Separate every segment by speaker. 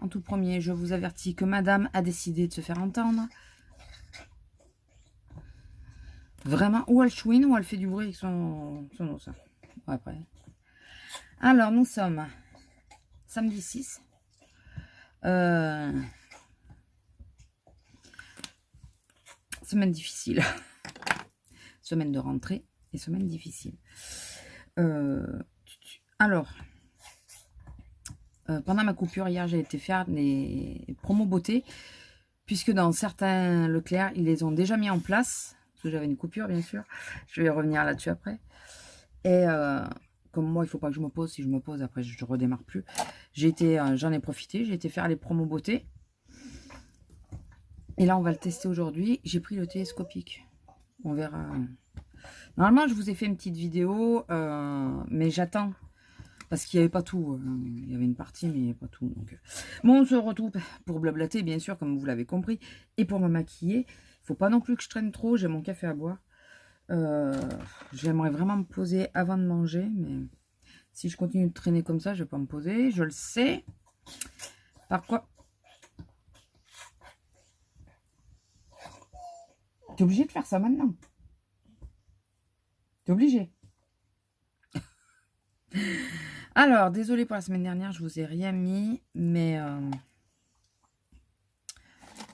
Speaker 1: en tout premier, je vous avertis que madame a décidé de se faire entendre. Vraiment, ou elle chouine, ou elle fait du bruit avec son os. Après. Alors, nous sommes samedi 6. Semaine difficile. Semaine de rentrée et semaine difficile. Alors, pendant ma coupure hier, j'ai été faire les promos beauté, puisque dans certains Leclerc, ils les ont déjà mis en place. Parce que j'avais une coupure, bien sûr. Je vais revenir là-dessus après. Et comme moi, il ne faut pas que je me pose. Si je me pose, après, je ne redémarre plus. J'en ai profité. J'ai été faire les promos beauté. Et là, on va le tester aujourd'hui. J'ai pris le télescopique. On verra. Normalement, je vous ai fait une petite vidéo, mais j'attends. Parce qu'il n'y avait pas tout. Il y avait une partie, mais il n'y avait pas tout. Donc, bon, on se retrouve pour blablater, bien sûr, comme vous l'avez compris. Et pour me maquiller. Il ne faut pas non plus que je traîne trop. J'ai mon café à boire. J'aimerais vraiment me poser avant de manger. Mais si je continue de traîner comme ça, je ne vais pas me poser. Je le sais. Par quoi? T'es obligé de faire ça maintenant. T'es obligé. Alors, désolé pour la semaine dernière, je vous ai rien mis, mais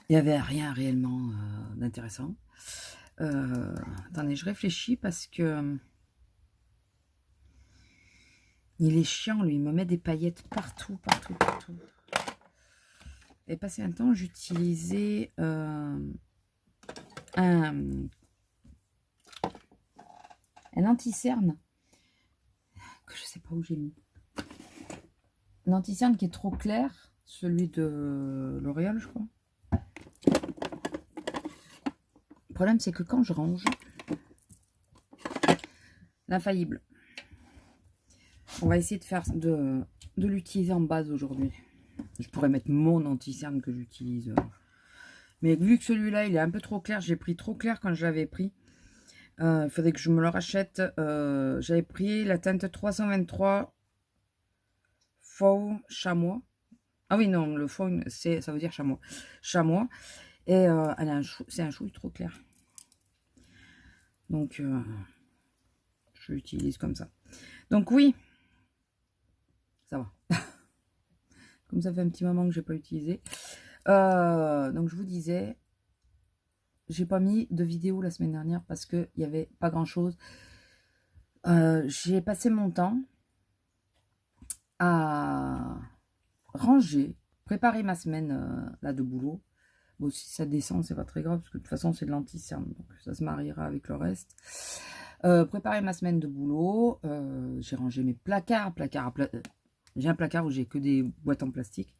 Speaker 1: il n'y avait rien réellement d'intéressant. Attendez, je réfléchis parce que il est chiant, lui. Il me met des paillettes partout, partout, partout. Et passé un temps, j'utilisais un anti-cerne que je sais pas où j'ai mis. Un anti-cerne qui est trop clair, celui de L'Oréal, je crois. Le problème, c'est que quand je range, l'infaillible. On va essayer de faire de l'utiliser en base aujourd'hui. Je pourrais mettre mon anti-cerne que j'utilise. Mais vu que celui-là, il est un peu trop clair, j'ai pris trop clair quand je l'avais pris. Il faudrait que je me le rachète. J'avais pris la teinte 323 faux chamois. Ah oui, non, le faux, ça veut dire chamois. Chamois. Et c'est un chouille trop clair. Donc, je l'utilise comme ça. Donc oui, ça va. Comme ça fait un petit moment que je n'ai pas utilisé. Donc je vous disais, j'ai pas mis de vidéo la semaine dernière parce qu'il n'y avait pas grand chose. J'ai passé mon temps à ranger, préparer ma semaine là de boulot. Bon, si ça descend, c'est pas très grave parce que de toute façon c'est de l'anti-cerne, donc ça se mariera avec le reste. Préparer ma semaine de boulot, j'ai rangé mes placards. J'ai un placard où j'ai que des boîtes en plastique.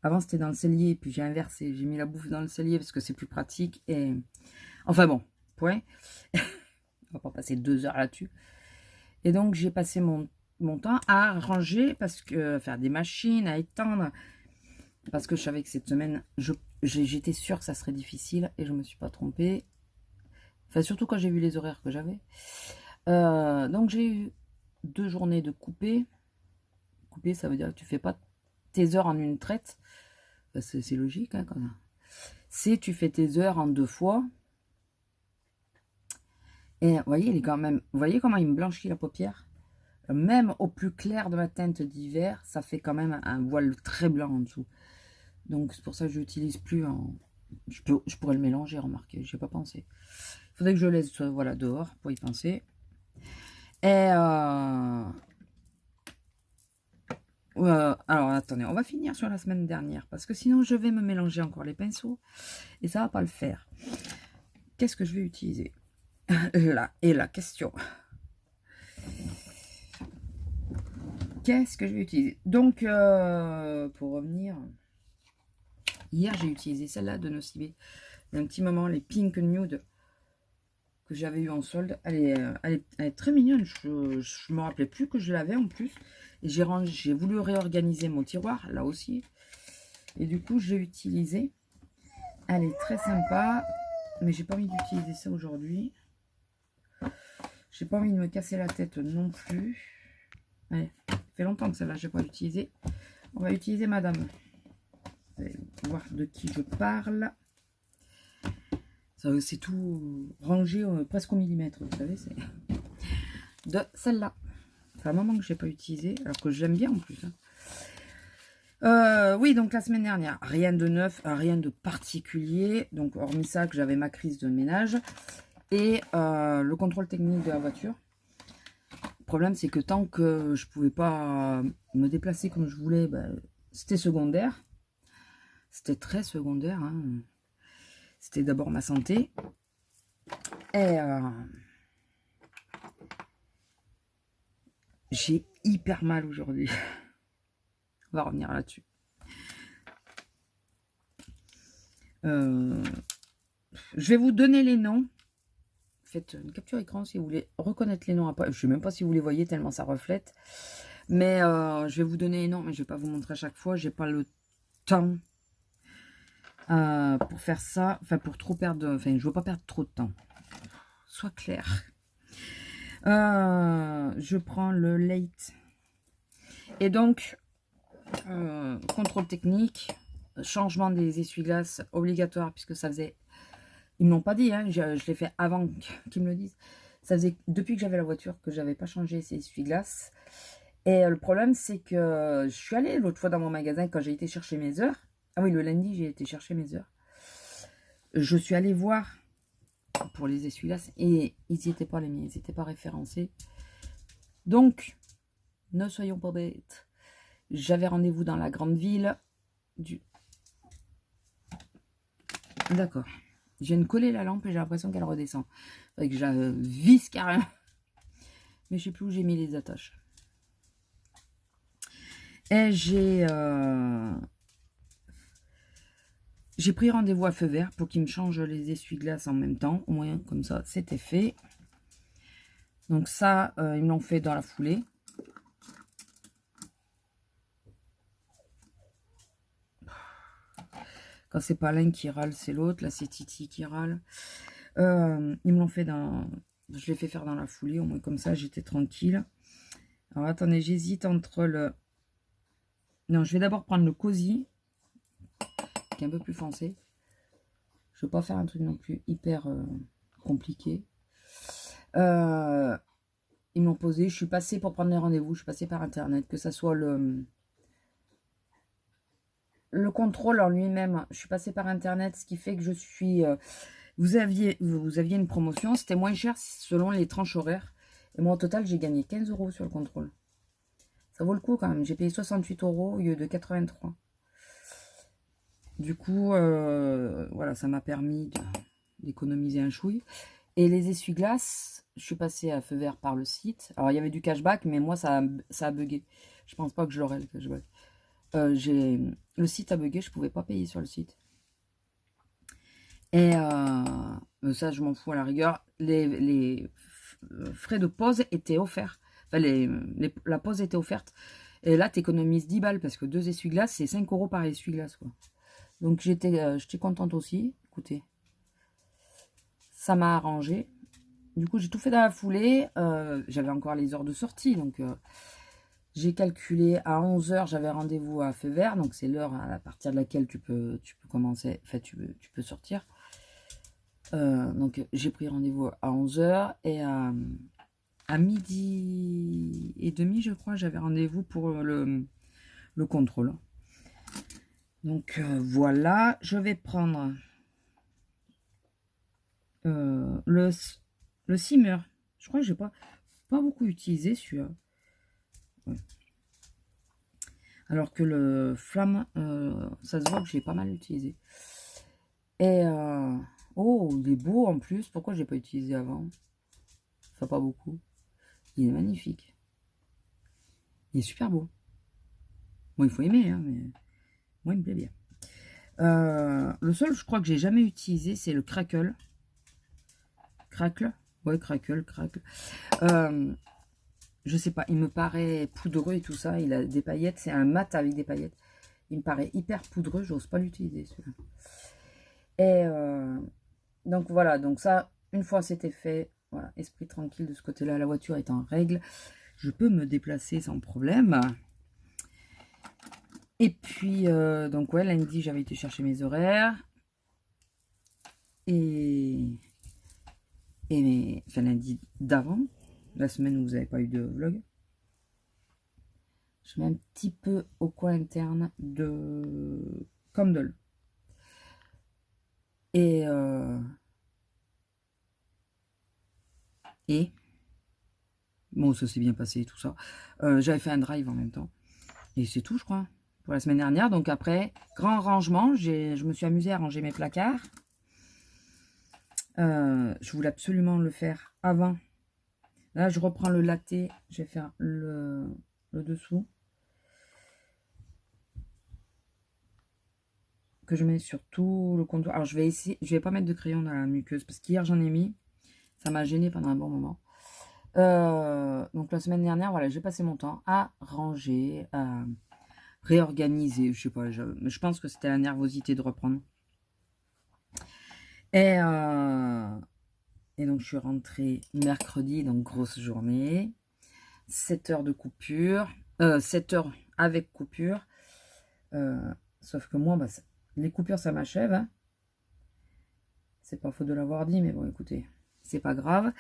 Speaker 1: Avant, c'était dans le cellier, puis j'ai inversé. J'ai mis la bouffe dans le cellier parce que c'est plus pratique. Et enfin bon, point. On va pas passer 2 heures là-dessus. Et donc, j'ai passé mon temps à ranger, parce que faire des machines, à étendre. Parce que je savais que cette semaine, j'étais sûre que ça serait difficile et je me suis pas trompée. Enfin, surtout quand j'ai vu les horaires que j'avais. Donc, j'ai eu 2 journées de couper. Couper, ça veut dire que tu fais pas tes heures en une traite. C'est logique, hein, quand même. Si tu fais tes heures en 2 fois. Et vous voyez, il est quand même. Vous voyez comment il me blanchit la paupière? Même au plus clair de ma teinte d'hiver, ça fait quand même un voile très blanc en dessous. Donc c'est pour ça que je n'utilise plus en. Je pourrais le mélanger, remarquez, je n'y ai pas pensé. Il faudrait que je le laisse voilà, dehors pour y penser. Et alors attendez, on va finir sur la semaine dernière parce que sinon je vais me mélanger encore les pinceaux et ça va pas le faire. Qu'est-ce que je vais utiliser? Là est la question. Qu'est-ce que je vais utiliser? Donc pour revenir, hier j'ai utilisé celle-là de Nocibé. Il y a un petit moment, les Pink Nude que j'avais eu en solde. Elle est très mignonne. Je me rappelais plus que je l'avais en plus. Et j'ai voulu réorganiser mon tiroir, là aussi. Et du coup, j'ai utilisé. Elle est très sympa. Mais j'ai pas envie d'utiliser ça aujourd'hui. J'ai pas envie de me casser la tête non plus. Allez, ça fait longtemps que celle-là, j'ai pas utilisé. On va utiliser madame. Vous allez voir de qui je parle. C'est tout rangé presque au millimètre, vous savez. C'est de celle-là. Ça fait un moment que je n'ai pas utilisé, alors que j'aime bien en plus. Oui, donc la semaine dernière, rien de neuf, rien de particulier. Donc, hormis ça, que j'avais ma crise de ménage et le contrôle technique de la voiture. Le problème, c'est que tant que je pouvais pas me déplacer comme je voulais, ben, c'était secondaire. C'était très secondaire. Hein. C'était d'abord ma santé. Et j'ai hyper mal aujourd'hui. On va revenir là-dessus. Je vais vous donner les noms. Faites une capture écran si vous voulez reconnaître les noms. Après. Je ne sais même pas si vous les voyez tellement ça reflète. Mais je vais vous donner les noms, mais je ne vais pas vous montrer à chaque fois. J'ai pas le temps pour faire ça. Enfin, pour trop perdre... Enfin, je ne veux pas perdre trop de temps. Sois clair. Je prends le late. Et donc, contrôle technique, changement des essuie-glaces obligatoire, puisque ça faisait... Ils ne m'ont pas dit, hein, je l'ai fait avant qu'ils me le disent. Ça faisait depuis que j'avais la voiture que j'avais pas changé ces essuie-glaces. Et le problème, c'est que je suis allée l'autre fois dans mon magasin quand j'ai été chercher mes heures. Ah oui, le lundi, j'ai été chercher mes heures. Je suis allée voir pour les essuie-glaces et ils n'y étaient pas les miens, ils n'étaient pas référencés. Donc, ne soyons pas bêtes. J'avais rendez-vous dans la grande ville du... D'accord. Je viens de coller la lampe et j'ai l'impression qu'elle redescend. Fait que je visse carrément. Mais je ne sais plus où j'ai mis les attaches. Et j'ai pris rendez-vous à feu vert pour qu'ils me changent les essuie-glaces en même temps. Au moins, comme ça, c'était fait. Donc ça, ils me l'ont fait dans la foulée. Quand c'est pas l'un qui râle, c'est l'autre. Là, c'est Titi qui râle. Ils me l'ont fait dans... Je l'ai fait faire dans la foulée. Au moins, comme ça, j'étais tranquille. Alors, attendez, j'hésite entre le... Non, je vais d'abord prendre le Cosy, qui est un peu plus foncé. Je ne veux pas faire un truc non plus hyper compliqué. Ils m'ont posé. Je suis passée pour prendre les rendez-vous. Je suis passée par Internet. Que ça soit le contrôle en lui-même. Je suis passée par Internet. Ce qui fait que je suis... vous aviez une promotion. C'était moins cher selon les tranches horaires. Et moi, au total, j'ai gagné 15 € sur le contrôle. Ça vaut le coup quand même. J'ai payé 68 € au lieu de 83. Du coup, voilà, ça m'a permis d'économiser un chouille. Et les essuie-glaces, je suis passée à feu vert par le site. Alors, il y avait du cashback, mais moi, ça a bugué. Je pense pas que je l'aurai, le cashback. Le site a bugué, je pouvais pas payer sur le site. Et ça, je m'en fous à la rigueur. Les frais de pause étaient offerts. Enfin, la pause était offerte. Et là, tu économises 10 balles parce que 2 essuie-glaces, c'est 5 € par essuie-glace, quoi. Donc, j'étais contente aussi. Écoutez, ça m'a arrangé. Du coup, j'ai tout fait dans la foulée. J'avais encore les heures de sortie. Donc, j'ai calculé à 11 h, j'avais rendez-vous à feu vert. Donc, c'est l'heure à partir de laquelle tu peux commencer. Enfin, tu peux sortir. Donc, j'ai pris rendez-vous à 11 h. Et à 12h30, je crois, j'avais rendez-vous pour le contrôle. Donc, voilà. Je vais prendre... le simmer, je crois que j'ai pas beaucoup utilisé celui-là. Ouais. Alors que le flamme, ça se voit que je l'ai pas mal utilisé. Et oh, il est beau en plus. Pourquoi j'ai pas utilisé avant? Enfin, pas beaucoup. Il est magnifique. Il est super beau. Bon, il faut aimer, hein, mais moi, il me plaît bien. Le seul, je crois que j'ai jamais utilisé, c'est le crackle. Crackle, ouais, crackle. Je sais pas, il me paraît poudreux et tout ça. Il a des paillettes, c'est un mat avec des paillettes. Il me paraît hyper poudreux, j'ose pas l'utiliser celui-là. Et donc voilà, donc ça, une fois c'était fait, voilà, esprit tranquille de ce côté-là, la voiture est en règle. Je peux me déplacer sans problème. Et puis, donc ouais, lundi, j'avais été chercher mes horaires. Enfin, lundi d'avant, la semaine où vous n'avez pas eu de vlog. Je mets un petit peu au coin interne de Candle. Et bon, ça s'est bien passé, tout ça. J'avais fait un drive en même temps. Et c'est tout, je crois, pour la semaine dernière. Donc après, grand rangement. Je me suis amusée à ranger mes placards. Je voulais absolument le faire avant. Là, je reprends le latte. Je vais faire le dessous. Que je mets sur tout le contour. Alors, je vais essayer. Je vais pas mettre de crayon dans la muqueuse. Parce qu'hier, j'en ai mis. Ça m'a gêné pendant un bon moment. Donc, la semaine dernière, voilà, j'ai passé mon temps à ranger, à réorganiser. Je sais pas. Je pense que c'était la nervosité de reprendre. Et donc, je suis rentrée mercredi, donc grosse journée. 7 heures de coupure. 7 heures avec coupure. Sauf que moi, bah, les coupures, ça m'achève. Hein. C'est pas faux de l'avoir dit, mais bon, écoutez, c'est pas grave.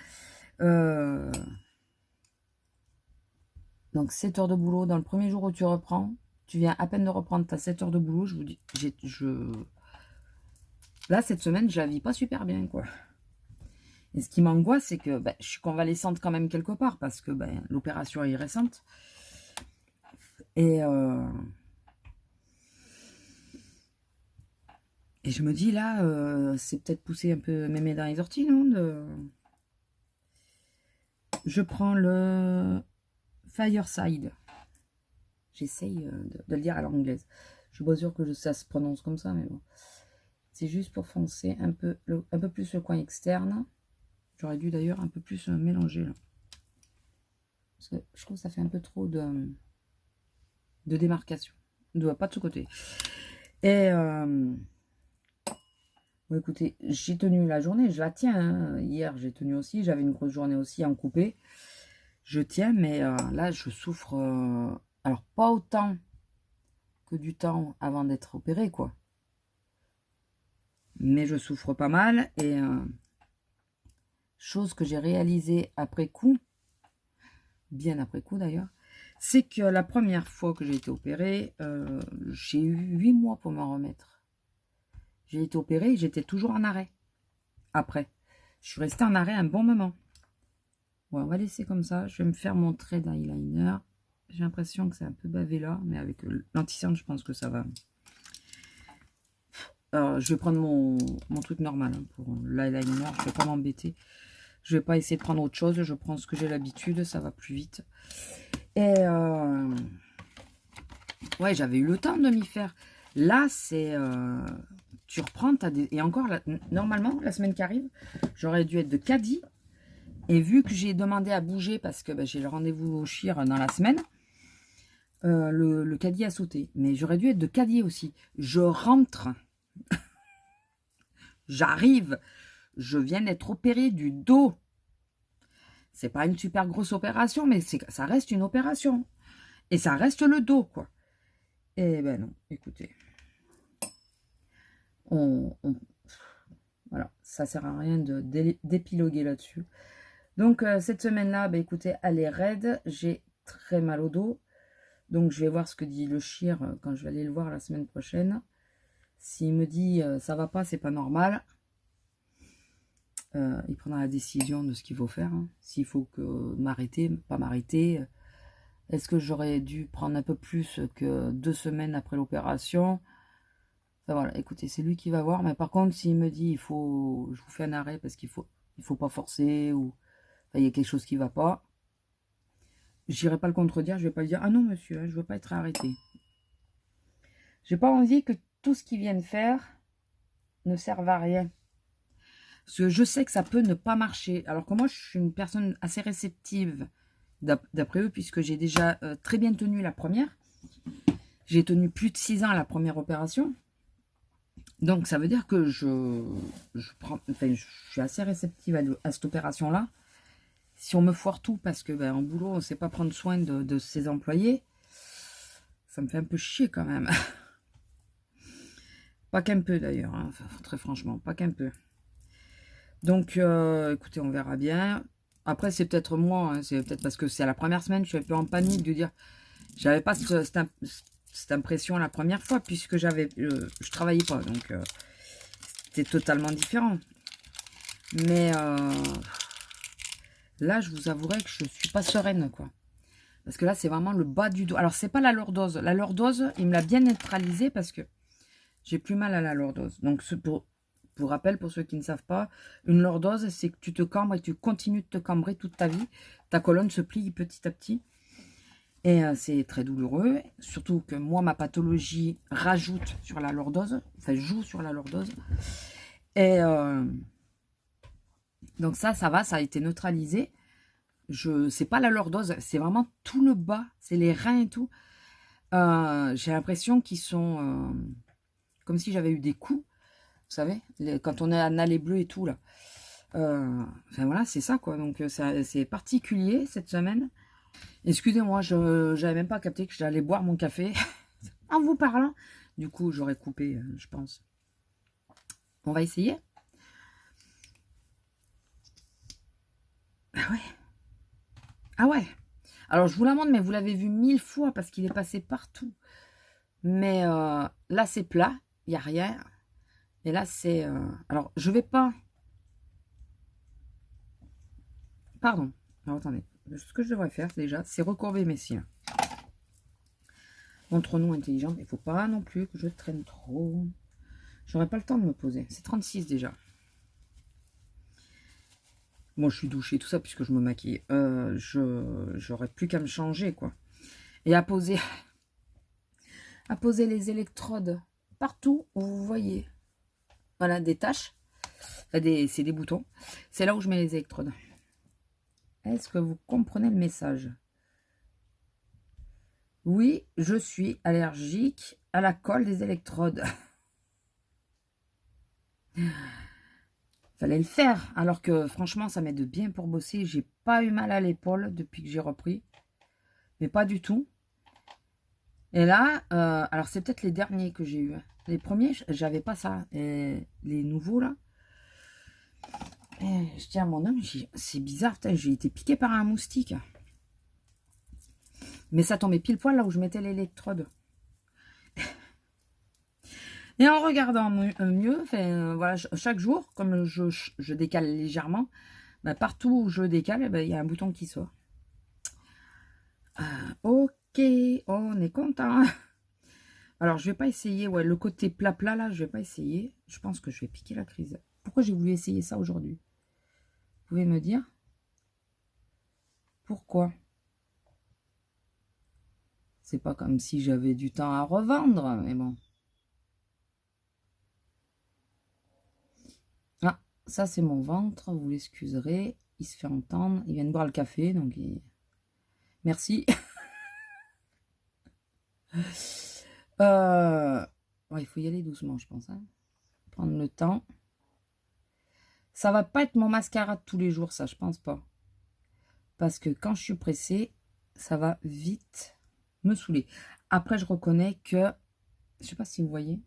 Speaker 1: Donc, 7 heures de boulot. Dans le premier jour où tu reprends, tu viens à peine de reprendre ta 7 heures de boulot. Je vous dis, là, cette semaine, je la vis pas super bien, quoi. Et ce qui m'angoisse, c'est que je suis convalescente quand même quelque part, parce que l'opération est récente. Et je me dis, là, c'est peut-être pousser un peu mémé dans les orties, non Je prends le Fireside. J'essaye de le dire à l'anglaise. Je suis pas sûre que ça se prononce comme ça, mais bon. C'est juste pour foncer un peu plus le coin externe. J'aurais dû d'ailleurs un peu plus mélanger là. Parce que je trouve que ça fait un peu trop de démarcation. Pas de ce côté. Et bon, écoutez, j'ai tenu la journée, je la tiens. Hein. Hier, j'ai tenu aussi. J'avais une grosse journée aussi en coupé. Je tiens, mais là, je souffre. Alors, pas autant que du temps avant d'être opérée, quoi. Mais je souffre pas mal. Et chose que j'ai réalisée après coup, bien après coup d'ailleurs, c'est que la première fois que j'ai été opérée, j'ai eu 8 mois pour m'en remettre. J'ai été opérée et j'étais toujours en arrêt. Après, je suis restée en arrêt un bon moment. Bon, on va laisser comme ça. Je vais me faire mon trait d'eyeliner. J'ai l'impression que c'est un peu bavé là, mais avec l'anti-cerne, je pense que ça va. Je vais prendre mon truc normal hein, pour l'eyeliner. Je ne vais pas m'embêter. Je ne vais pas essayer de prendre autre chose. Je prends ce que j'ai l'habitude. Ça va plus vite. Et ouais, j'avais eu le temps de m'y faire. Là, c'est... tu reprends, et encore, normalement, la semaine qui arrive, j'aurais dû être de caddie. Et vu que j'ai demandé à bouger, parce que j'ai le rendez-vous au chir dans la semaine, le caddie a sauté. Mais j'aurais dû être de caddie aussi. Je rentre. J'arrive. Je viens d'être opérée du dos. C'est pas une super grosse opération, mais ça reste une opération. Et ça reste le dos, quoi. Et ben non, écoutez. Voilà, ça sert à rien d'épiloguer là-dessus. Donc, cette semaine-là, écoutez, elle est raide. J'ai très mal au dos. Donc, je vais voir ce que dit le chir quand je vais aller le voir la semaine prochaine. S'il me dit ça va pas, c'est pas normal. Il prendra la décision de ce qu'il faut faire. Hein. S'il faut que m'arrêter, pas m'arrêter. Est-ce que j'aurais dû prendre un peu plus que 2 semaines après l'opération? Enfin voilà, écoutez, c'est lui qui va voir. Mais par contre, s'il me dit je vous fais un arrêt parce qu'il faut pas forcer ou il y a quelque chose qui va pas, j'irai pas le contredire. Je vais pas lui dire ah non monsieur, hein, je veux pas être arrêté. J'ai pas envie que tout ce qu'ils viennent faire ne serve à rien. Parce que je sais que ça peut ne pas marcher. Alors que moi, je suis une personne assez réceptive, d'après eux, puisque j'ai déjà très bien tenu la première. J'ai tenu plus de 6 ans à la première opération. Donc, ça veut dire que je suis assez réceptive à cette opération-là. Si on me foire tout, parce que en boulot, on ne sait pas prendre soin de ses employés, Ça me fait un peu chier quand même. Pas qu'un peu d'ailleurs, hein. Enfin, très franchement, pas qu'un peu. Donc, écoutez, on verra bien. Après, c'est peut-être moi, hein, c'est peut-être parce que c'est la première semaine, je suis un peu en panique de dire, j'avais pas cette impression la première fois, puisque je travaillais pas, donc c'était totalement différent. Mais là, je vous avouerai que je suis pas sereine, quoi. Parce que là, c'est vraiment le bas du dos. Alors, c'est pas la lordose. La lordose, il me l'a bien neutralisé parce que j'ai plus mal à la lordose. Donc, pour rappel, pour ceux qui ne savent pas, une lordose, c'est que tu te cambres et tu continues de te cambrer toute ta vie. Ta colonne se plie petit à petit. Et c'est très douloureux. Surtout que moi, ma pathologie rajoute sur la lordose. Enfin, joue sur la lordose. Et donc ça va, ça a été neutralisé. C'est pas la lordose, c'est vraiment tout le bas. C'est les reins et tout. J'ai l'impression qu'ils sont... comme si j'avais eu des coups. Vous savez, quand on est à nez bleu et tout, là. Enfin, voilà, c'est ça, quoi. Donc, c'est particulier, cette semaine. Excusez-moi, je n'avais même pas capté que j'allais boire mon café en vous parlant. Du coup, j'aurais coupé, je pense. On va essayer. Ah ouais. Ah ouais. Alors, je vous la montre, mais vous l'avez vu 1000 fois parce qu'il est passé partout. Mais là, c'est plat. Il n'y a rien. Et là, c'est... Alors, je vais pas... Pardon. Alors, attendez. Ce que je devrais faire, déjà, c'est recourber mes cils. Entre nous intelligents, il ne faut pas non plus que je traîne trop. J'aurai pas le temps de me poser. C'est 36 déjà. Bon, je suis douchée, tout ça, puisque je me maquille. J'aurais plus qu'à me changer, quoi. Et à poser les électrodes partout où vous voyez. Voilà, des taches. Enfin, c'est des boutons. C'est là où je mets les électrodes. Est-ce que vous comprenez le message? Oui, je suis allergique à la colle des électrodes. Fallait le faire, alors que franchement, ça m'aide bien pour bosser. J'ai pas eu mal à l'épaule depuis que j'ai repris. Mais pas du tout. Et là, alors c'est peut-être les derniers que j'ai eu. Les premiers, j'avais pas ça. Et les nouveaux, là. Et je dis à mon homme, c'est bizarre, j'ai été piqué par un moustique. Mais ça tombait pile poil là où je mettais l'électrode. Et en regardant mieux, voilà, chaque jour, comme je décale légèrement, ben, partout où je décale, ben, y a un bouton qui sort. Ok, on est content. Alors, je vais pas essayer, ouais, le côté plat là, je vais pas essayer. Je pense que je vais piquer la crise. Pourquoi j'ai voulu essayer ça aujourd'hui? Vous pouvez me dire? Pourquoi? C'est pas comme si j'avais du temps à revendre, mais bon. Ah, ça c'est mon ventre, vous l'excuserez. Il se fait entendre. Il vient de boire le café, donc merci. Ouais, il faut y aller doucement, je pense. Hein. Prendre le temps. Ça va pas être mon mascara de tous les jours, ça, je pense pas. Parce que quand je suis pressée, ça va vite me saouler. Après, je reconnais que... Je sais pas si vous voyez.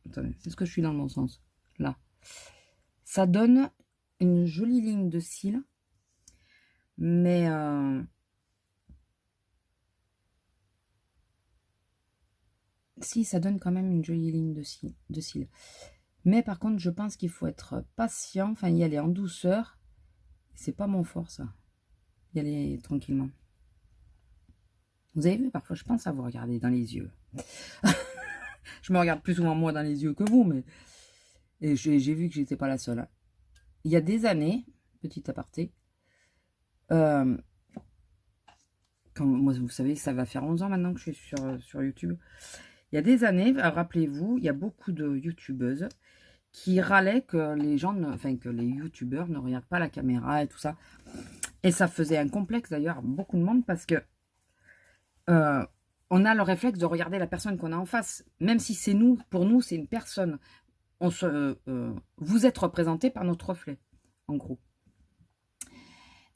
Speaker 1: Attendez, est-ce que je suis dans le bon sens? Là. Ça donne une jolie ligne de cils. Mais... si, ça donne quand même une jolie ligne de cils. Mais par contre, je pense qu'il faut être patient. Enfin, y aller en douceur. C'est pas mon fort, ça. Y aller tranquillement. Vous avez vu, parfois, je pense à vous regarder dans les yeux. Je me regarde plus souvent moi dans les yeux que vous, mais... Et j'ai vu que j'étais pas la seule. Hein. Il y a des années, petit aparté, quand, moi, vous savez, ça va faire 11 ans maintenant que je suis sur YouTube. Il y a des années, rappelez-vous, il y a beaucoup de youtubeuses qui râlaient que les gens, que les youtubeurs ne regardent pas la caméra et tout ça. Et ça faisait un complexe d'ailleurs à beaucoup de monde parce que on a le réflexe de regarder la personne qu'on a en face. Même si c'est nous, pour nous, c'est une personne. Vous êtes représenté par notre reflet, en gros.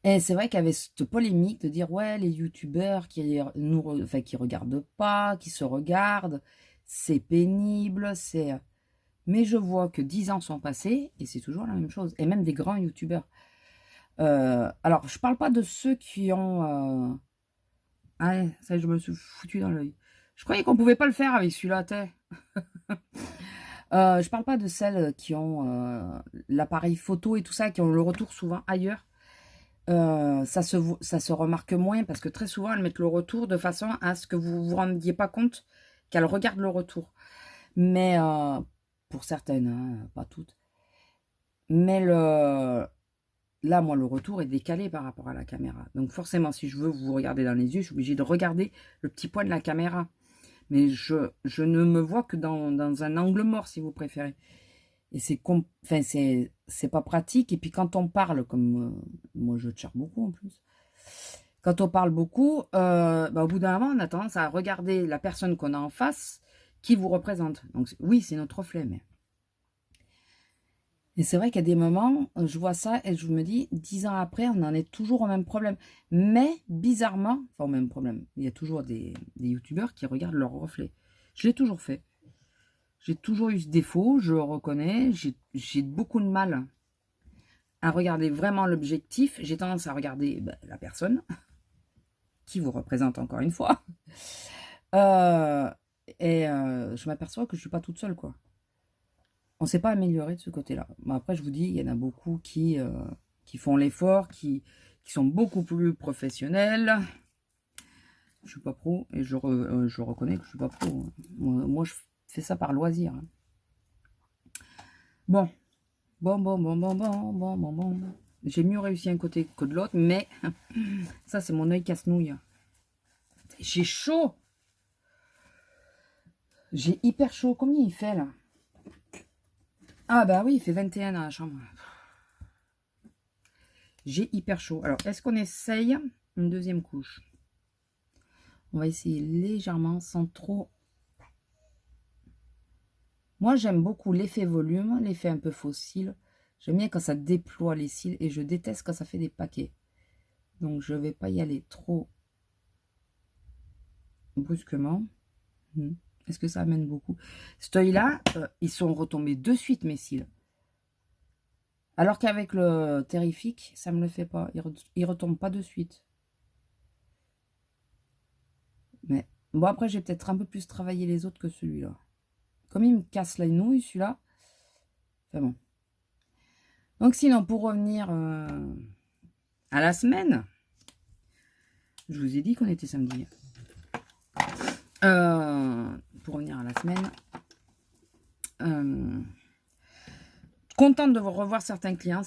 Speaker 1: Et c'est vrai qu'il y avait cette polémique de dire, ouais, les youtubeurs enfin, qui regardent pas, qui se regardent, c'est pénible, c'est... Mais je vois que 10 ans sont passés et c'est toujours la même chose. Et même des grands youtubeurs. Alors, je parle pas de ceux qui ont... Ah, ça, je me suis foutu dans l'œil. Je croyais qu'on pouvait pas le faire avec celui-là, t'es. Je parle pas de celles qui ont l'appareil photo et tout ça, qui ont le retour souvent ailleurs. Ça se remarque moins parce que très souvent, elles mettent le retour de façon à ce que vous vous rendiez pas compte qu'elles regardent le retour. Mais pour certaines, hein, pas toutes. Mais là, moi, le retour est décalé par rapport à la caméra. Donc forcément, si je veux vous regarder dans les yeux, je suis obligée de regarder le petit point de la caméra. Mais je ne me vois que dans un angle mort, si vous préférez. Et enfin, c'est pas pratique. Et puis quand on parle, comme moi je tire beaucoup en plus, quand on parle beaucoup, bah, au bout d'un moment, on a tendance à regarder la personne qu'on a en face qui vous représente. Donc oui, c'est notre reflet, mais... Et c'est vrai qu'à des moments, je vois ça et je me dis, 10 ans après, on en est toujours au même problème. Mais bizarrement, enfin au même problème, il y a toujours des youtubeurs qui regardent leur reflet. Je l'ai toujours fait. J'ai toujours eu ce défaut, je le reconnais. J'ai beaucoup de mal à regarder vraiment l'objectif. J'ai tendance à regarder la personne qui vous représente encore une fois. Je m'aperçois que je ne suis pas toute seule, quoi. On ne s'est pas amélioré de ce côté-là. Bon, après, je vous dis, il y en a beaucoup qui font l'effort, qui sont beaucoup plus professionnels. Je ne suis pas pro et je reconnais que je ne suis pas pro. Moi, je fais ça par loisir. Bon. Bon. J'ai mieux réussi un côté que de l'autre, mais ça, c'est mon œil casse-nouille. J'ai chaud. J'ai hyper chaud. Combien il fait, là? Ah, bah oui, il fait 21 dans la chambre. J'ai hyper chaud. Alors, est-ce qu'on essaye une deuxième couche? On va essayer légèrement, sans trop... Moi, j'aime beaucoup l'effet volume, l'effet un peu fossile. J'aime bien quand ça déploie les cils et je déteste quand ça fait des paquets. Donc, je ne vais pas y aller trop brusquement. Est-ce que ça amène beaucoup? Cet œil-là, ils sont retombés de suite, mes cils. Alors qu'avec le terrifique, ça ne me le fait pas. Il ne retombe pas de suite. Mais bon, après, j'ai peut-être un peu plus travaillé les autres que celui-là. Comme il me casse la nouille, celui-là. Enfin bon. Donc sinon, pour revenir à la semaine, je vous ai dit qu'on était samedi. Pour revenir à la semaine, contente de vous revoir certains clients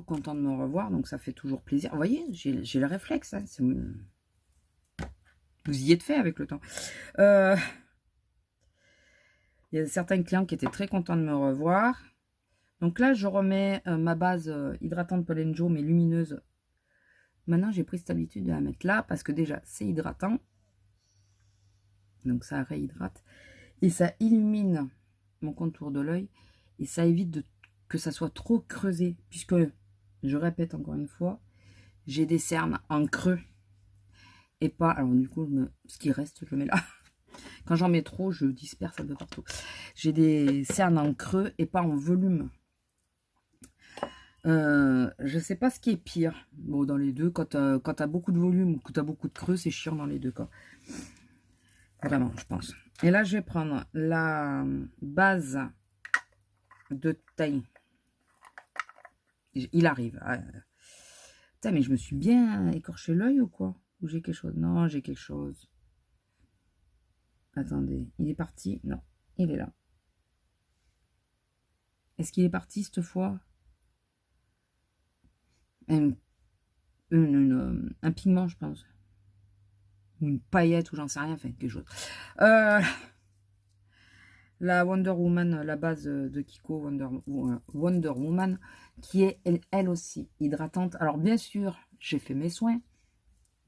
Speaker 1: contents de me revoir, donc ça fait toujours plaisir. Vous voyez, j'ai le réflexe. Hein, vous y êtes fait avec le temps. Il y a certains clients qui étaient très contents de me revoir. Donc là, je remets ma base hydratante Polenjo, mais lumineuse. Maintenant, j'ai pris cette habitude de la mettre là, parce que déjà, c'est hydratant. Donc ça réhydrate. Et ça illumine mon contour de l'œil. Et ça évite que ça soit trop creusé. Puisque, je répète encore une fois, j'ai des cernes en creux. Et pas... Alors du coup, ce qui reste, je le mets là. Quand j'en mets trop, je disperse un peu partout. J'ai des cernes en creux et pas en volume. Je sais pas ce qui est pire. Bon, dans les deux, quand t'as beaucoup de volume ou que t'as beaucoup de creux, c'est chiant dans les deux cas. Vraiment, je pense. Et là, je vais prendre la base de taille. Il arrive. Putain, mais je me suis bien écorché l'œil ou quoi? Ou j'ai quelque chose? Non, j'ai quelque chose. Attendez, il est parti? Non, il est là. Est-ce qu'il est parti cette fois? Un pigment, je pense. Ou une paillette, ou j'en sais rien, enfin, quelque chose. La Wonder Woman, la base de Kiko Wonder Woman, qui est elle aussi hydratante. Alors, bien sûr, j'ai fait mes soins.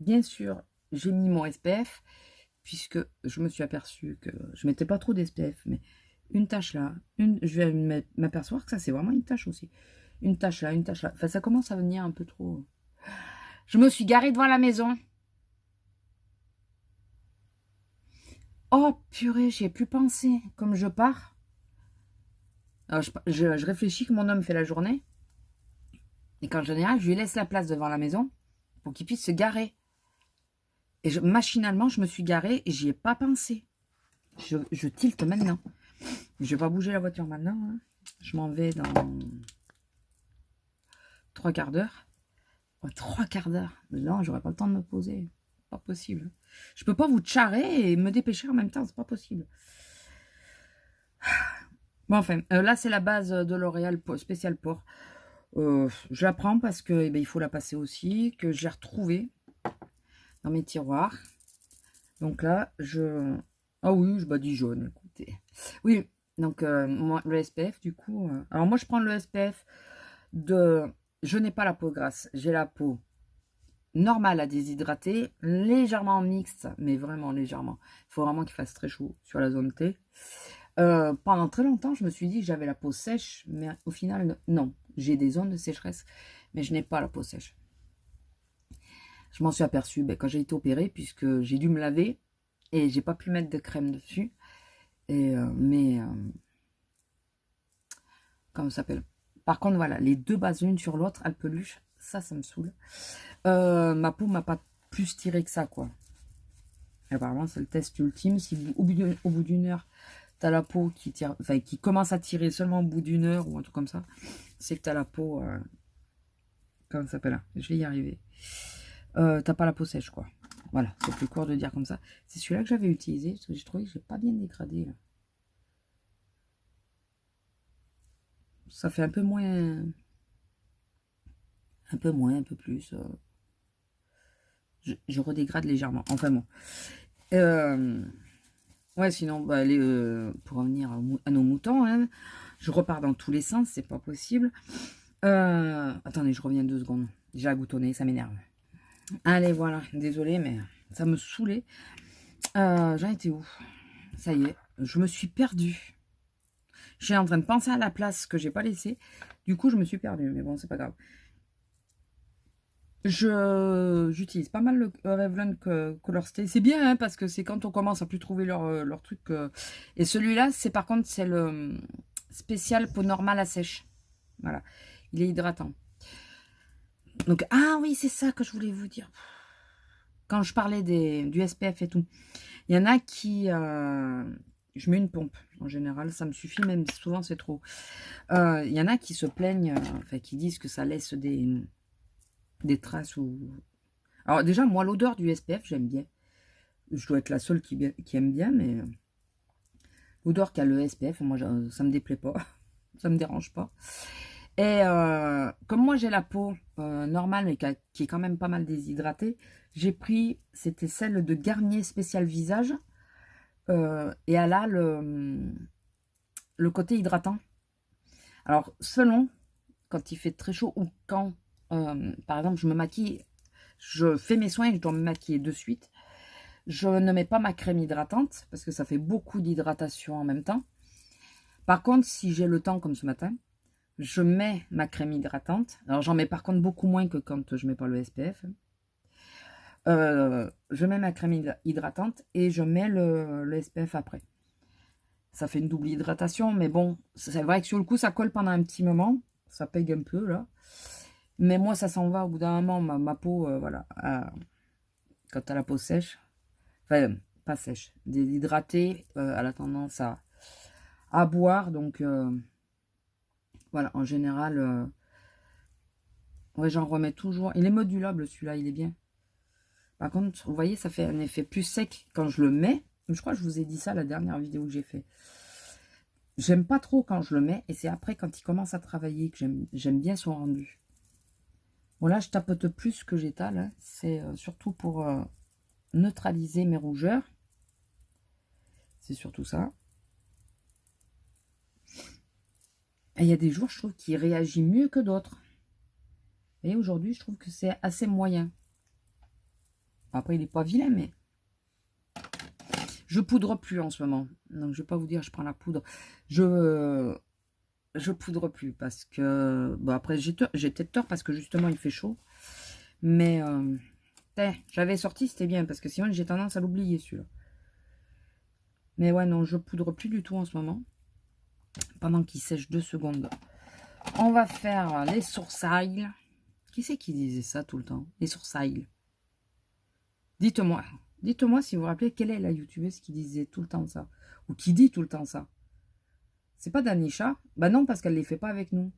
Speaker 1: Bien sûr, j'ai mis mon SPF, puisque je me suis aperçue que je mettais pas trop d'SPF, mais une tache là, je vais m'apercevoir que ça, c'est vraiment une tache aussi. Une tache là, une tache là. Enfin, ça commence à venir un peu trop. Je me suis garée devant la maison. Oh purée, j'y ai plus pensé. Comme je pars. Alors, je réfléchis que mon homme fait la journée. Et qu'en général, je lui laisse la place devant la maison pour qu'il puisse se garer. Et machinalement, je me suis garée et j'y ai pas pensé. Je tilte maintenant. Je vais pas bouger la voiture maintenant. Hein. Je m'en vais dans 3 quarts d'heure. Oh, 3 quarts d'heure. Non, j'aurais pas le temps de me poser. Pas possible. Je peux pas vous tcharrer et me dépêcher en même temps. C'est pas possible. Bon, enfin, là, c'est la base de L'Oréal spécial porc. Je la prends parce que il faut la passer aussi, que j'ai retrouvée dans mes tiroirs. Donc là, ah oui, je badigeonne, écoutez. Oui, donc moi, le SPF, du coup... alors moi, je prends le SPF de... Je n'ai pas la peau grasse, j'ai la peau normale à déshydrater, légèrement mixte, mais vraiment légèrement. Il faut vraiment qu'il fasse très chaud sur la zone T. Pendant très longtemps, je me suis dit que j'avais la peau sèche, mais au final, non. J'ai des zones de sécheresse, mais je n'ai pas la peau sèche. Je m'en suis aperçue quand j'ai été opérée, puisque j'ai dû me laver et j'ai pas pu mettre de crème dessus. Et, comment ça s'appelle? Par contre, voilà, les deux bases l'une sur l'autre, elles peluche, ça me saoule. Ma peau m'a pas plus tiré que ça, quoi. Et apparemment, c'est le test ultime. Si au bout d'une heure, tu as la peau qui tire, enfin, qui commence à tirer seulement au bout d'une heure ou un truc comme ça, c'est que tu as la peau. Comment ça s'appelle? Je vais y arriver. T'as pas la peau sèche, quoi. Voilà, c'est plus court de dire comme ça. C'est celui-là que j'avais utilisé, parce que j'ai trouvé que j'ai pas bien dégradé. Là. Ça fait un peu moins... Un peu plus. Je redégrade légèrement. Enfin bon. Ouais, sinon, pour revenir à nos moutons, hein, je repars dans tous les sens, c'est pas possible. Attendez, je reviens 2 secondes. J'ai à goutonner, ça m'énerve. Allez, voilà, désolé, mais ça me saoulait. J'en étais où? Ça y est, je me suis perdue. J'étais en train de penser à la place que j'ai pas laissée. Du coup, je me suis perdue, mais bon, c'est pas grave. J'utilise pas mal le Revlon Color Stay. C'est bien, hein, parce que c'est quand on commence à plus trouver leur truc. Et celui-là, c'est par contre, c'est le spécial peau normale à sèche. Voilà, il est hydratant. Donc, ah oui, c'est ça que je voulais vous dire. Quand je parlais du SPF et tout, il y en a qui... je mets une pompe, en général, ça me suffit, même souvent c'est trop. Il y en a qui se plaignent, enfin qui disent que ça laisse des traces ou... Alors déjà, moi, l'odeur du SPF, j'aime bien. Je dois être la seule qui aime bien, mais l'odeur qu'a le SPF, moi, ça me déplaît pas. Ça me dérange pas. Et comme moi, j'ai la peau normale, mais qui est quand même pas mal déshydratée, j'ai pris, c'était celle de Garnier Spécial Visage. Et elle a le côté hydratant. Alors, selon, quand il fait très chaud ou quand, par exemple, je me maquille, je fais mes soins et je dois me maquiller de suite, je ne mets pas ma crème hydratante parce que ça fait beaucoup d'hydratation en même temps. Par contre, si j'ai le temps comme ce matin, je mets ma crème hydratante. Alors, j'en mets par contre beaucoup moins que quand je mets pas le SPF. Je mets ma crème hydratante et je mets le SPF après. Ça fait une double hydratation, mais bon, c'est vrai que sur le coup, ça colle pendant un petit moment. Ça pègue un peu, là. Mais moi, ça s'en va au bout d'un moment. Ma peau, voilà, quand elle a la peau sèche, enfin, pas sèche, déshydratée, elle a tendance à boire. Donc, voilà, en général, ouais, j'en remets toujours. Il est modulable, celui-là, il est bien. Par contre, vous voyez, ça fait un effet plus sec quand je le mets. Je crois que je vous ai dit ça la dernière vidéo que j'ai fait. J'aime pas trop quand je le mets. Et c'est après, quand il commence à travailler, que j'aime bien son rendu. Bon, là, je tapote plus que j'étale. Hein. C'est surtout pour neutraliser mes rougeurs. C'est surtout ça. Et il y a des jours, je trouve qu'il réagit mieux que d'autres. Et aujourd'hui, je trouve que c'est assez moyen. Après, il n'est pas vilain, mais... Je poudre plus en ce moment. Donc, je vais pas vous dire, je prends la poudre. Je poudre plus parce que... Bon, après, j'ai peut-être tort parce que justement, il fait chaud. Mais j'avais sorti, c'était bien, parce que sinon j'ai tendance à l'oublier celui-là. Mais ouais, non, je poudre plus du tout en ce moment. Pendant qu'il sèche 2 secondes. On va faire les sourcils. Qui c'est qui disait ça tout le temps? Les sourcils. Dites-moi. Dites-moi si vous vous rappelez quelle est la youtubeuse qui disait tout le temps ça. Ou qui dit tout le temps ça. C'est pas Danisha? Bah non, parce qu'elle les fait pas avec nous.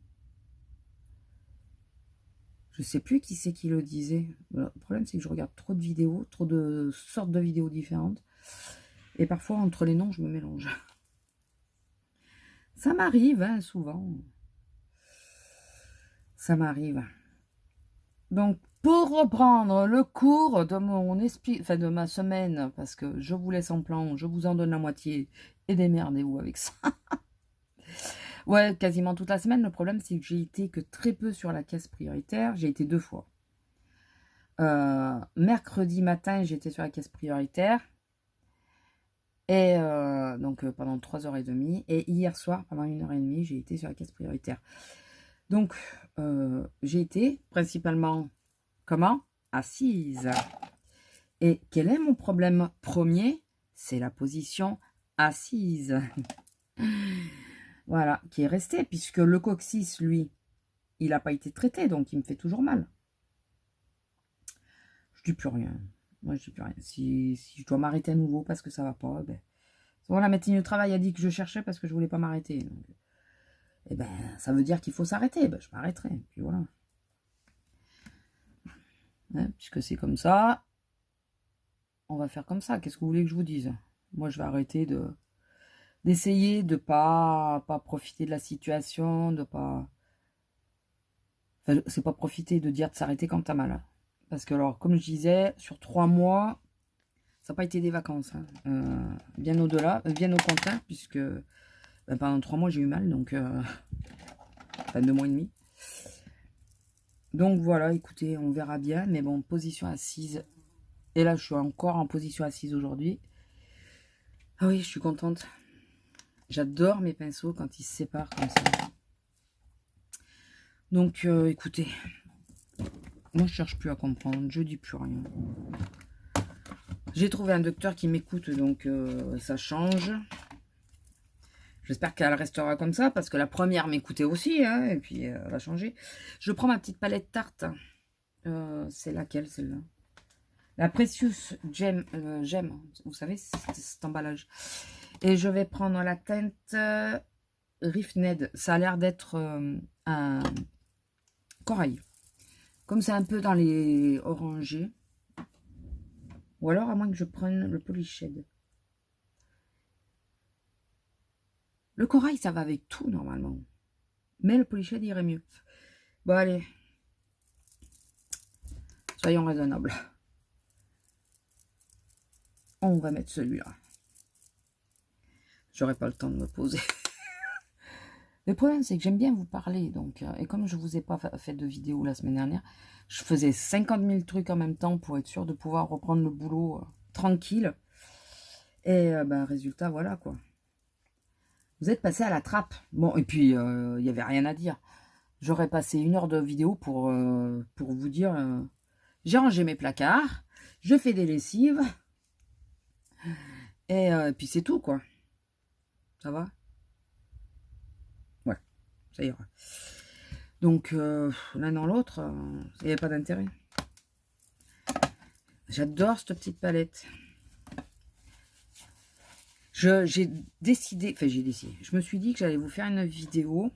Speaker 1: Je sais plus qui c'est qui le disait. Le problème, c'est que je regarde trop de vidéos, trop de sortes de vidéos différentes. Et parfois, entre les noms, je me mélange. Ça m'arrive, hein, souvent. Ça m'arrive. Donc, pour reprendre le cours de de ma semaine, parce que je vous laisse en plan, je vous en donne la moitié, et démerdez-vous avec ça. Ouais, quasiment toute la semaine. Le problème, c'est que j'ai été que très peu sur la caisse prioritaire. J'ai été 2 fois. Mercredi matin, j'étais sur la caisse prioritaire. Et donc, pendant 3h30. Et hier soir, pendant 1h30, j'ai été sur la caisse prioritaire. Donc, j'ai été principalement, comment? Assise. Et quel est mon problème premier? C'est la position assise. Voilà, qui est resté, puisque le coccyx, lui, il n'a pas été traité, donc il me fait toujours mal. Je dis plus rien. Moi, je dis plus rien. Si je dois m'arrêter à nouveau parce que ça va pas, ben... Bon, la médecine du travail a dit que je cherchais parce que je voulais pas m'arrêter. Donc... Eh ben, ça veut dire qu'il faut s'arrêter. Ben, je m'arrêterai. Puis voilà. Hein, puisque c'est comme ça, on va faire comme ça. Qu'est-ce que vous voulez que je vous dise? Moi, je vais arrêter d'essayer de pas profiter de la situation, de pas... Enfin, c'est pas profiter de dire de s'arrêter quand t'as mal. Parce que, alors, comme je disais, sur 3 mois, ça n'a pas été des vacances. Hein. Bien au-delà, bien au contraire, puisque ben, pendant 3 mois, j'ai eu mal, donc... Enfin, 2 mois et demi. Donc, voilà, écoutez, on verra bien. Mais bon, position assise. Et là, je suis encore en position assise aujourd'hui. Ah oui, je suis contente. J'adore mes pinceaux quand ils se séparent comme ça. Donc, écoutez, moi, je cherche plus à comprendre. Je dis plus rien. J'ai trouvé un docteur qui m'écoute, donc ça change. J'espère qu'elle restera comme ça, parce que la première m'écoutait aussi, hein, et puis elle a changé. Je prends ma petite palette tarte. C'est laquelle, celle-là? La Precious Gem, vous savez, cet emballage. Et je vais prendre la teinte Riffned. Ça a l'air d'être un corail. Comme c'est un peu dans les orangés. Ou alors, à moins que je prenne le Polished. Le corail, ça va avec tout, normalement. Mais le Polished irait mieux. Bon, allez. Soyons raisonnables. On va mettre celui-là. J'aurai pas le temps de me poser. Le problème, c'est que j'aime bien vous parler. Donc, et comme je vous ai pas fait de vidéo la semaine dernière, je faisais 50 000 trucs en même temps pour être sûr de pouvoir reprendre le boulot tranquille. Et ben, résultat, voilà quoi. Vous êtes passé à la trappe. Bon, et puis, il n'y avait rien à dire. J'aurais passé 1 heure de vidéo pour vous dire, j'ai rangé mes placards, je fais des lessives, et puis c'est tout, quoi. Ça va? Ouais, ça ira. Donc, l'un dans l'autre, il n'y avait pas d'intérêt. J'adore cette petite palette. J'ai décidé, je me suis dit que j'allais vous faire une vidéo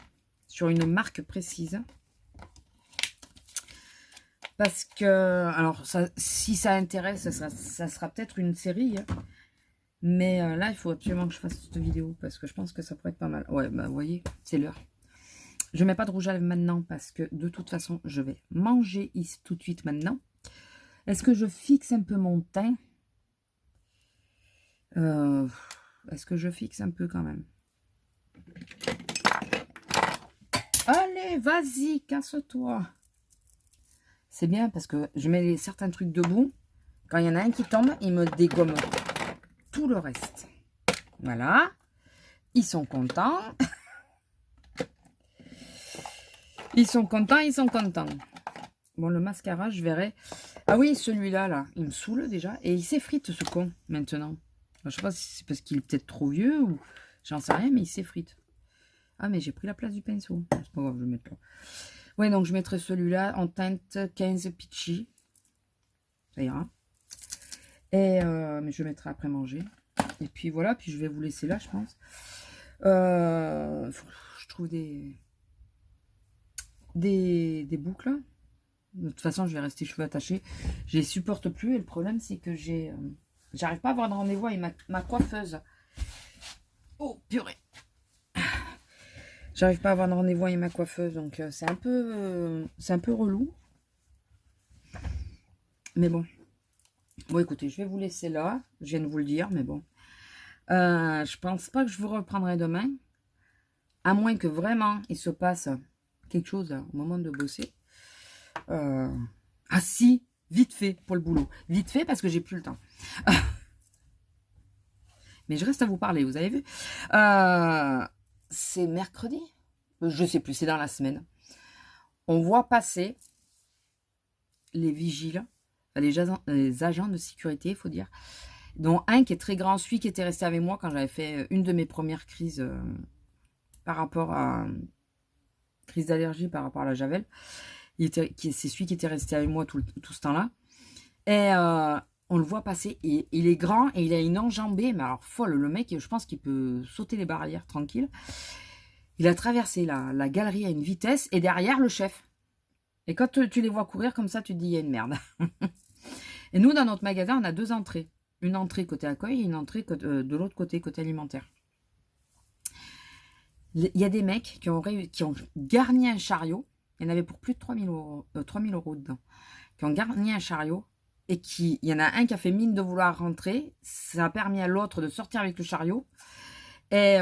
Speaker 1: sur une marque précise. Parce que, alors, ça, si ça intéresse, ça sera peut-être une série. Hein. Mais là, il faut absolument que je fasse cette vidéo parce que je pense que ça pourrait être pas mal. Ouais, bah, vous voyez, c'est l'heure. Je ne mets pas de rouge à lèvres maintenant parce que de toute façon, je vais manger ici tout de suite maintenant. Est-ce que je fixe un peu mon teint? Est-ce que je fixe un peu quand même? Allez, vas-y, casse-toi. C'est bien parce que je mets certains trucs debout. Quand il y en a un qui tombe, il me dégomme tout le reste. Voilà. Ils sont contents. Ils sont contents, ils sont contents. Bon, le mascara, je verrai. Ah oui, celui-là, là, il me saoule déjà. Et il s'effrite, ce con, maintenant. Je sais pas si c'est parce qu'il est peut-être trop vieux ou... J'en sais rien, mais il s'effrite. Ah, mais j'ai pris la place du pinceau. C'est pas grave, je vais le mettre là. Ouais, donc je mettrai celui-là en teinte 15 Peachy. Ça ira. Et, mais je le mettrai après manger. Et puis voilà, puis je vais vous laisser là, je pense. Je trouve des boucles. De toute façon, je vais rester cheveux attachés. Je les supporte plus. Et le problème, c'est que j'arrive pas à avoir de rendez-vous avec ma coiffeuse. Oh, purée. J'arrive pas à avoir de rendez-vous avec ma coiffeuse. Donc, c'est un peu relou. Mais bon. Bon, écoutez, je vais vous laisser là. Je viens de vous le dire, mais bon. Je pense pas que je vous reprendrai demain. À moins que vraiment, il se passe quelque chose au moment de bosser. Ah si, vite fait pour le boulot. Vite fait parce que j'ai plus le temps. Mais je reste à vous parler, vous avez vu. C'est mercredi. Je sais plus, c'est dans la semaine. On voit passer les vigiles, les agents de sécurité, il faut dire, dont un qui est très grand, celui qui était resté avec moi quand j'avais fait une de mes premières crises par rapport à crise d'allergie par rapport à la javel. C'est celui qui était resté avec moi tout ce temps-là. Et on le voit passer. Et il est grand et il a une enjambée, mais alors folle. Le mec, je pense qu'il peut sauter les barrières tranquille. Il a traversé la galerie à une vitesse et derrière le chef. Et quand tu les vois courir comme ça, tu te dis il y a une merde. Et nous, dans notre magasin, on a 2 entrées. Une entrée côté accueil et une entrée de l'autre côté alimentaire. Il y a des mecs qui ont garni un chariot. Il y en avait pour plus de 3000 euros dedans. Qui ont garni un chariot. Et il y en a un qui a fait mine de vouloir rentrer. Ça a permis à l'autre de sortir avec le chariot. Et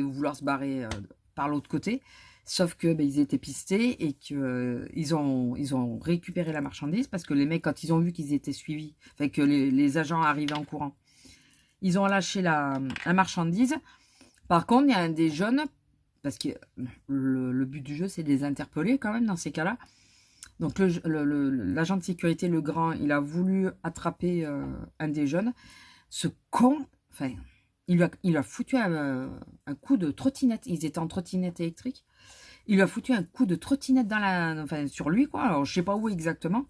Speaker 1: vouloir se barrer par l'autre côté. Sauf que ils étaient pistés et qu'ils ils ont récupéré la marchandise. Parce que les mecs, quand ils ont vu qu'ils étaient suivis, enfin que les agents arrivaient en courant, ils ont lâché la marchandise. Par contre, il y a un des jeunes, parce que le but du jeu, c'est de les interpeller quand même dans ces cas-là. Donc l'agent de sécurité, le grand, il a voulu attraper un des jeunes. Ce con, enfin, il lui a foutu un coup de trottinette. Ils étaient en trottinette électrique. Il lui a foutu un coup de trottinette sur lui, quoi. Alors, je sais pas où exactement,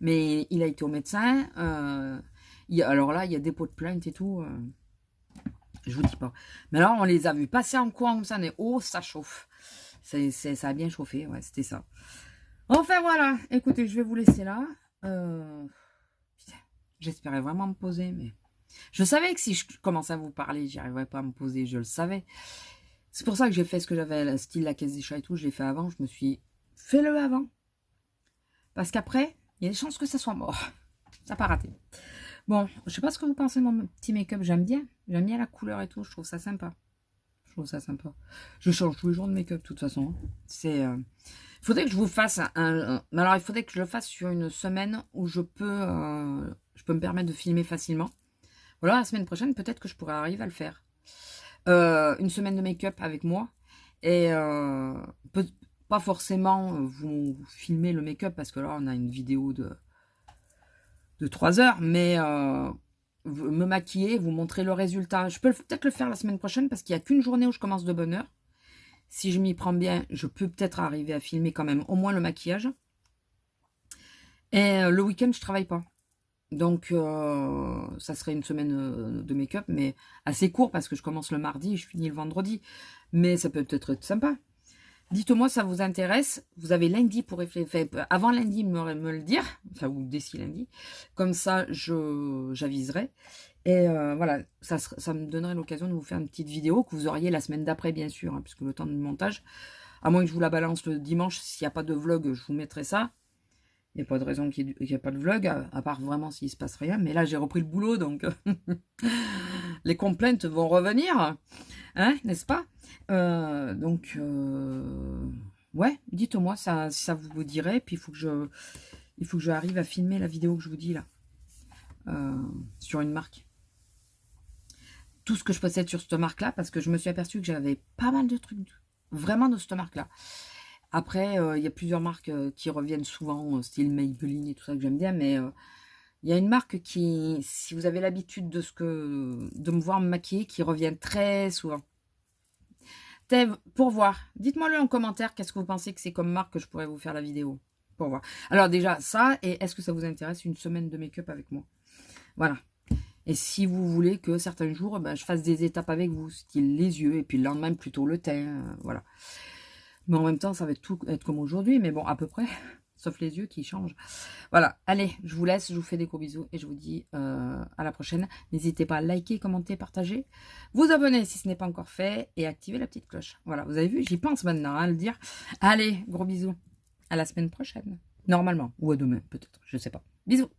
Speaker 1: mais il a été au médecin. Alors là, il y a dépôt de plainte et tout. Je vous dis pas. Mais alors, on les a vus passer en courant comme ça. Mais oh, ça chauffe. Ça a bien chauffé. Ouais, c'était ça. Enfin, voilà. Écoutez, je vais vous laisser là. J'espérais vraiment me poser, mais... Je savais que si je commençais à vous parler, j'y arriverais pas à me poser. Je le savais. C'est pour ça que j'ai fait ce que j'avais, style la caisse des chats et tout. Je l'ai fait avant. Je me suis dit, fais-le avant. Parce qu'après, il y a des chances que ça soit mort. Ça n'a pas raté. Bon, je sais pas ce que vous pensez de mon petit make-up. J'aime bien. J'aime bien la couleur et tout. Je trouve ça sympa. Je change tous les jours de make-up, de toute façon. C'est... Il faudrait que je vous fasse mais alors, il faudrait que je le fasse sur une semaine où je peux me permettre de filmer facilement. Voilà, la semaine prochaine, peut-être que je pourrais arriver à le faire. Une semaine de make-up avec moi. Et pas forcément vous filmer le make-up, parce que là, on a une vidéo de 3 heures. Mais me maquiller, vous montrer le résultat. Je peux peut-être le faire la semaine prochaine, parce qu'il n'y a qu'une journée où je commence de bonne heure. Si je m'y prends bien, je peux peut-être arriver à filmer quand même au moins le maquillage. Et le week-end, je travaille pas. Donc, ça serait une semaine de make-up, mais assez court parce que je commence le mardi et je finis le vendredi. Mais ça peut peut-être être sympa. Dites-moi si ça vous intéresse. Vous avez lundi pour réfléchir. Avant lundi, me le dire. Enfin, ou d'ici lundi. Comme ça, j'aviserai. Et voilà, ça me donnerait l'occasion de vous faire une petite vidéo que vous auriez la semaine d'après, bien sûr, hein, puisque le temps de montage, à moins que je vous la balance le dimanche, s'il n'y a pas de vlog, je vous mettrai ça. Il n'y a pas de raison qu'il n'y ait pas de vlog, à part vraiment s'il ne se passe rien. Mais là, j'ai repris le boulot, donc les complaintes vont revenir, hein, n'est-ce pas? Ouais, dites-moi si ça vous dirait. Puis il faut que je arrive à filmer la vidéo que je vous dis là, sur une marque. Tout ce que je possède sur cette marque-là, parce que je me suis aperçue que j'avais pas mal de trucs, vraiment de cette marque-là. Après, il y a plusieurs marques qui reviennent souvent, style Maybelline et tout ça que j'aime bien, mais il y a une marque qui, si vous avez l'habitude de me voir me maquiller, qui revient très souvent. Pour voir, dites-moi-le en commentaire, qu'est-ce que vous pensez que c'est comme marque que je pourrais vous faire la vidéo. Pour voir. Alors déjà, ça, et est-ce que ça vous intéresse une semaine de make-up avec moi? Voilà. Et si vous voulez que certains jours, ben, je fasse des étapes avec vous, style les yeux, et puis le lendemain plutôt le teint, voilà. Mais en même temps, ça va tout être comme aujourd'hui, mais bon, à peu près, sauf les yeux qui changent. Voilà, allez, je vous laisse, je vous fais des gros bisous, et je vous dis à la prochaine. N'hésitez pas à liker, commenter, partager, vous abonner si ce n'est pas encore fait, et activer la petite cloche. Voilà, vous avez vu, j'y pense maintenant à le dire. Allez, gros bisous, à la semaine prochaine, normalement, ou à demain, peut-être, je sais pas. Bisous.